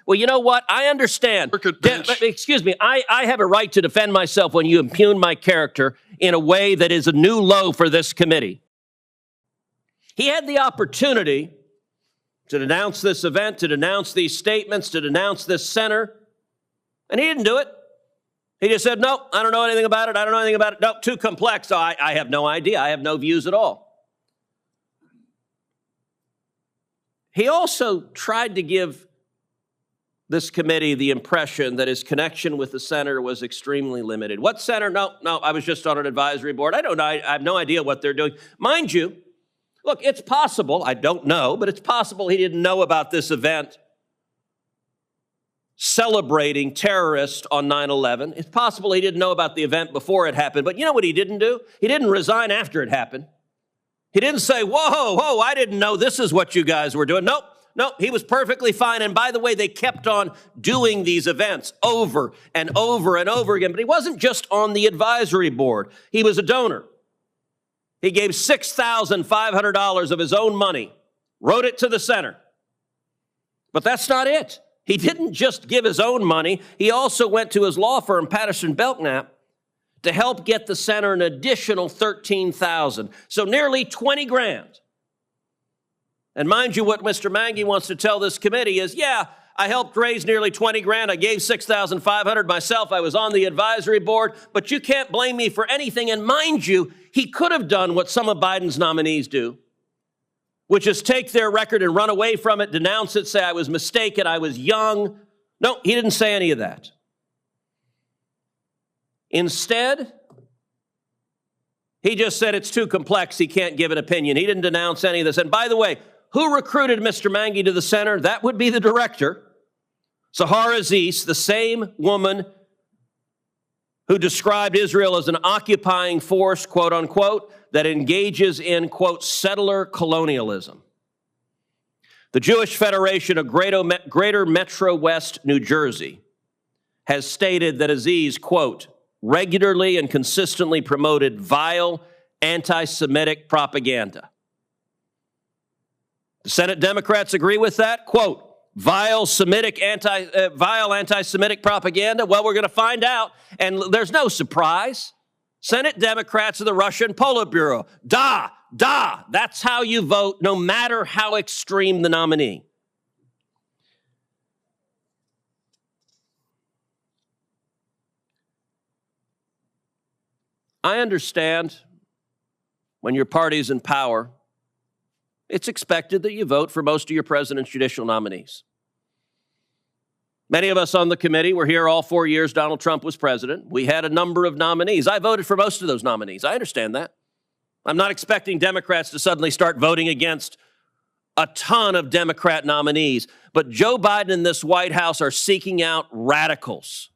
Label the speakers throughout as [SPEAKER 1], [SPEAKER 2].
[SPEAKER 1] Well, you know what? I understand. Excuse me. I have a right to defend myself when you impugn my character in a way that is a new low for this committee. He had the opportunity to denounce this event, to denounce these statements, to denounce this center, and he didn't do it. He just said, no, I don't know anything about it. I don't know anything about it. No, too complex. So I have no idea. I have no views at all. He also tried to give this committee the impression that his connection with the center was extremely limited. What center? No, I was just on an advisory board. I don't know. I have no idea what they're doing. Mind you, look, it's possible, I don't know, but it's possible he didn't know about this event celebrating terrorists on 9/11. It's possible he didn't know about the event before it happened. But you know what he didn't do? He didn't resign after it happened. He didn't say, whoa, I didn't know this is what you guys were doing. Nope, he was perfectly fine. And by the way, they kept on doing these events over and over and over again. But he wasn't just on the advisory board. He was a donor. He gave $6,500 of his own money, wrote it to the center. But that's not it. He didn't just give his own money. He also went to his law firm, Partisan, to help get the center an additional $13,000. So nearly 20 grand. And mind you, what Mr. Mangy wants to tell this committee is, yeah, I helped raise nearly 20 grand. I gave $6,500 myself. I was on the advisory board, but you can't blame me for anything. And mind you, he could have done what some of Biden's nominees do, which is take their record and run away from it, denounce it, say I was mistaken, I was young. No, he didn't say any of that. Instead, he just said it's too complex, he can't give an opinion. He didn't denounce any of this. And by the way, who recruited Mr. Mangy to the center? That would be the director, Sahar Aziz, the same woman who described Israel as an occupying force, quote unquote, that engages in, quote, settler colonialism. The Jewish Federation of Greater Metro West, New Jersey, has stated that Aziz, quote, regularly and consistently promoted vile anti-Semitic propaganda. The Senate Democrats agree with that. Quote, vile anti-Semitic propaganda? Well, we're going to find out, and there's no surprise. Senate Democrats of the Russian Politburo. That's how you vote, no matter how extreme the nominee. I understand when your party's in power, it's expected that you vote for most of your president's judicial nominees. Many of us on the committee were here all 4 years Donald Trump was president. We had a number of nominees. I voted for most of those nominees. I understand that. I'm not expecting Democrats to suddenly start voting against a ton of Democrat nominees. But Joe Biden and this White House are seeking out radicals.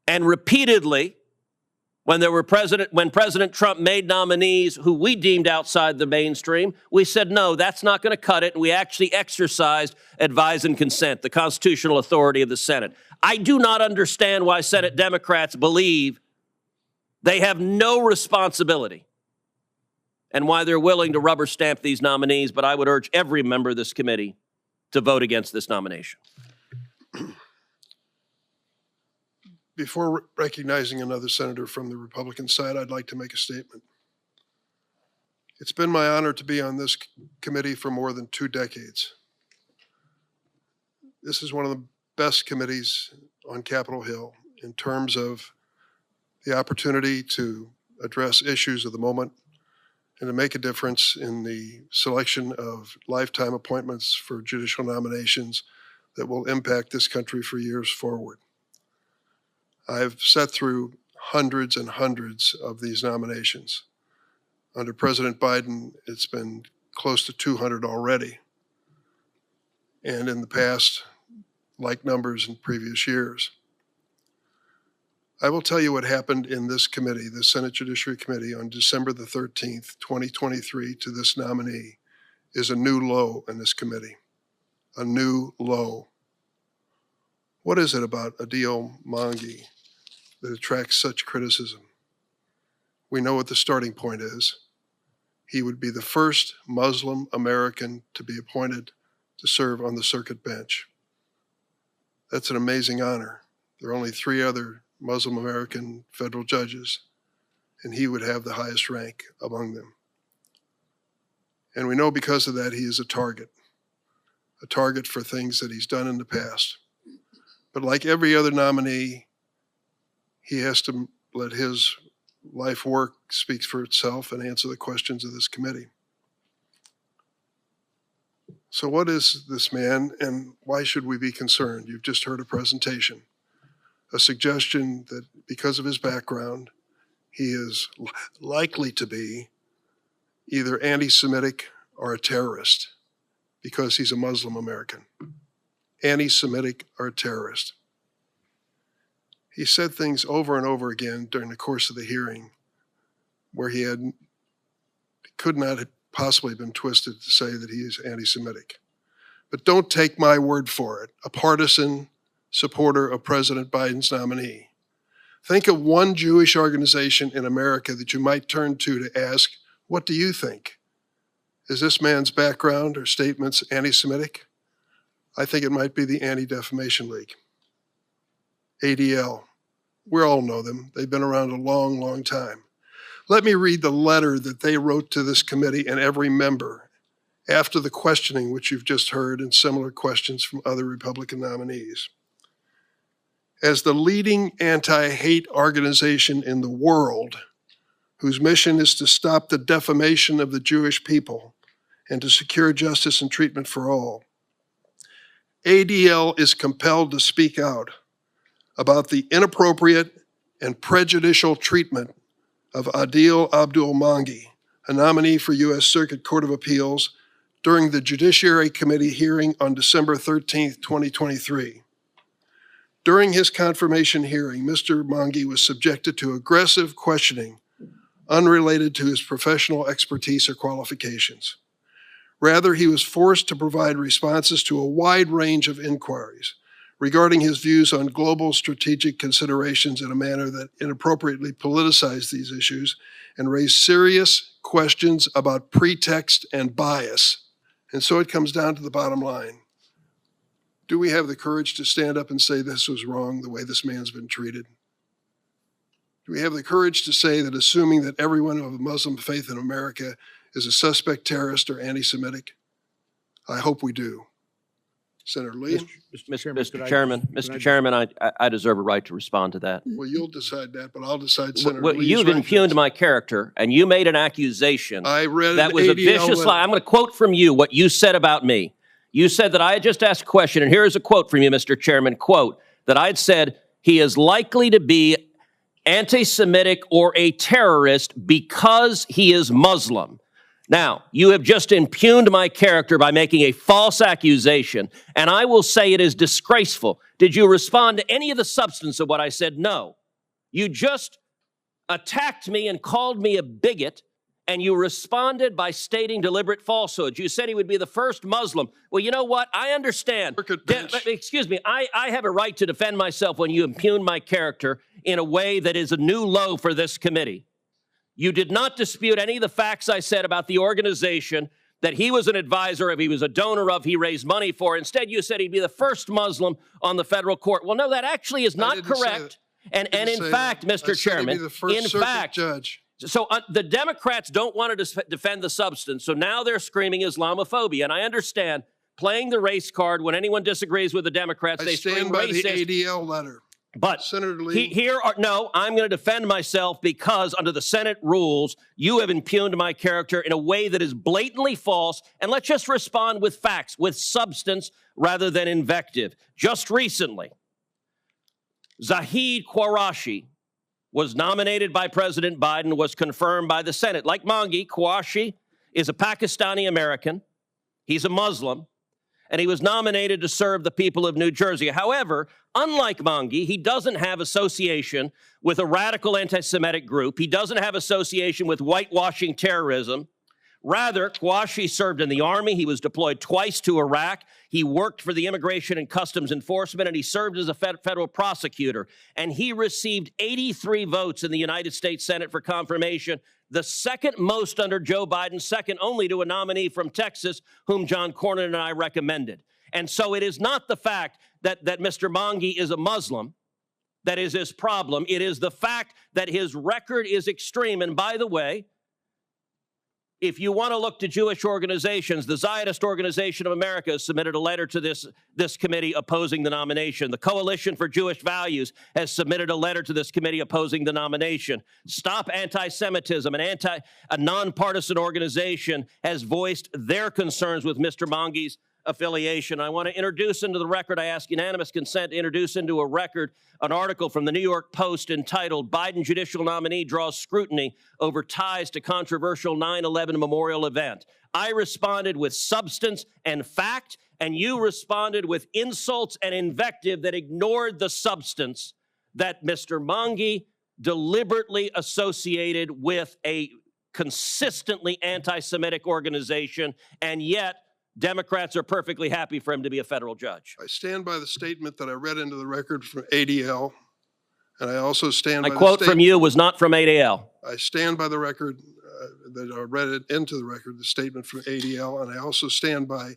[SPEAKER 1] And repeatedly, when President Trump made nominees who we deemed outside the mainstream, we said, no, that's not going to cut it. And we actually exercised advise and consent, the constitutional authority of the Senate. I do not understand why Senate Democrats believe they have no responsibility and why they're willing to rubber stamp these nominees, but I would urge every member of this committee to vote against this nomination.
[SPEAKER 2] Before recognizing another senator from the Republican side, I'd like to make a statement. It's been my honor to be on this committee for more than 2 decades. This is one of the best committees on Capitol Hill in terms of the opportunity to address issues of the moment and to make a difference in the selection of lifetime appointments for judicial nominations that will impact this country for years forward. I've sat through hundreds and hundreds of these nominations. Under President Biden, it's been close to 200 already. And in the past, like numbers in previous years. I will tell you what happened in this committee, the Senate Judiciary Committee, on December the 13th, 2023, to this nominee is a new low in this committee. A new low. What is it about Adil Mangy that attracts such criticism? We know what the starting point is. He would be the first Muslim American to be appointed to serve on the circuit bench. That's an amazing honor. There are only 3 other Muslim American federal judges, and he would have the highest rank among them. And we know because of that he is a target for things that he's done in the past. But like every other nominee, he has to let his life work speak for itself and answer the questions of this committee. So what is this man, and why should we be concerned? You've just heard a presentation, a suggestion that because of his background, he is likely to be either anti-Semitic or a terrorist because he's a Muslim American. Anti-Semitic or a terrorist. He said things over and over again during the course of the hearing where he could not have possibly been twisted to say that he is anti-Semitic. But don't take my word for it, a partisan supporter of President Biden's nominee. Think of one Jewish organization in America that you might turn to ask, what do you think? Is this man's background or statements anti-Semitic? I think it might be the Anti-Defamation League. ADL. We all know them. They've been around a long, long time. Let me read the letter that they wrote to this committee and every member after the questioning, which you've just heard, and similar questions from other Republican nominees. As the leading anti-hate organization in the world, whose mission is to stop the defamation of the Jewish people and to secure justice and treatment for all, ADL is compelled to speak out about the inappropriate and prejudicial treatment of Adil Abdul Mangi, a nominee for U.S. Circuit Court of Appeals, during the Judiciary Committee hearing on December 13, 2023. During his confirmation hearing, Mr. Mangi was subjected to aggressive questioning unrelated to his professional expertise or qualifications. Rather, he was forced to provide responses to a wide range of inquiries regarding his views on global strategic considerations in a manner that inappropriately politicized these issues and raised serious questions about pretext and bias. And so it comes down to the bottom line. Do we have the courage to stand up and say this was wrong, the way this man's been treated? Do we have the courage to say that assuming that everyone of a Muslim faith in America is a suspect terrorist or anti-Semitic? I hope we do. Senator Lee?
[SPEAKER 1] Mr. Chairman, I deserve a right to respond to that.
[SPEAKER 2] Well, you'll decide that, but I'll decide Senator Lee's
[SPEAKER 1] You've impugned my character, and you made an accusation
[SPEAKER 2] I read
[SPEAKER 1] that was a vicious lie. I'm going to quote from you what you said about me. You said that I had just asked a question, and here is a quote from you, Mr. Chairman, quote, that I had said, he is likely to be anti-Semitic or a terrorist because he is Muslim. Now, you have just impugned my character by making a false accusation, and I will say it is disgraceful. Did you respond to any of the substance of what I said? No. You just attacked me and called me a bigot, and you responded by stating deliberate falsehoods. You said he would be the first Muslim. Well, you know what? I understand. Excuse me. I have a right to defend myself when you impugn my character in a way that is a new low for this committee. You did not dispute any of the facts I said about the organization, that he was an advisor of, he was a donor of, he raised money for. Instead, you said he'd be the first Muslim on the federal court. Well, no, that actually is not correct. And in fact, Mr. Chairman, in fact, judge. So the Democrats don't want to defend the substance, so now they're screaming Islamophobia. And I understand playing the race card when anyone disagrees with the Democrats, they scream racist. I stand by the ADL letter. But Senator Lee, I'm going to defend myself because under the Senate rules, you have impugned my character in a way that is blatantly false. And let's just respond with facts, with substance rather than invective. Just recently, Zahid Qureshi was nominated by President Biden, was confirmed by the Senate. Like Mangi, Qureshi is a Pakistani American. He's a Muslim. And he was nominated to serve the people of New Jersey. However, unlike Mangi, he doesn't have association with a radical anti-Semitic group. He doesn't have association with whitewashing terrorism. Rather, Qureshi served in the Army. He was deployed twice to Iraq. He worked for the Immigration and Customs Enforcement, and he served as a federal prosecutor. And he received 83 votes in the United States Senate for confirmation. the second most under Joe Biden, second only to a nominee from Texas, whom John Cornyn and I recommended. And so it is not the fact that Mr. Mangi is a Muslim that is his problem. It is the fact that his record is extreme. And by the way, if you want to look to Jewish organizations, the Zionist Organization of America has submitted a letter to this committee opposing the nomination. The Coalition for Jewish Values has submitted a letter to this committee opposing the nomination. Stop Anti-Semitism, a nonpartisan organization, has voiced their concerns with Mr. Mangi's affiliation. I want to introduce into the record, I ask unanimous consent to introduce into a record an article from the New York Post entitled "Biden Judicial Nominee Draws Scrutiny Over Ties to Controversial 9/11 Memorial Event." I responded with substance and fact, and you responded with insults and invective that ignored the substance that Mr. Mangi deliberately associated with a consistently anti-Semitic organization, and yet Democrats are perfectly happy for him to be a federal judge.
[SPEAKER 2] I stand by the statement that I read into the record from ADL, and I also stand by
[SPEAKER 1] my quote from you was not from ADL.
[SPEAKER 2] I stand by the record that I read it into the record, the statement from ADL, and I also stand by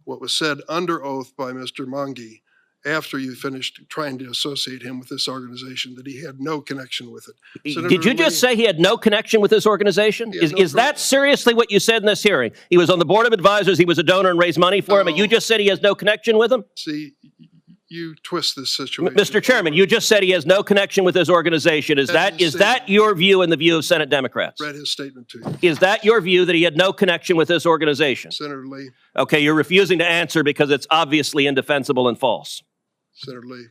[SPEAKER 2] what was said under oath by Mr. Mangi after you finished trying to associate him with this organization, that he had no connection with it. Senator
[SPEAKER 1] Did you just say he had no connection with this organization? Is that seriously what you said in this hearing? He was on the board of advisors, he was a donor and raised money for him, and you just said he has no connection with him?
[SPEAKER 2] See, you twist this situation.
[SPEAKER 1] Mr. Chairman, you just said he has no connection with this organization. Is that your view and the view of Senate Democrats?
[SPEAKER 2] Read his statement to you.
[SPEAKER 1] Is that your view, that he had no connection with this organization?
[SPEAKER 2] Senator Lee.
[SPEAKER 1] Okay, you're refusing to answer because it's obviously indefensible and false.
[SPEAKER 2] Senator Lee.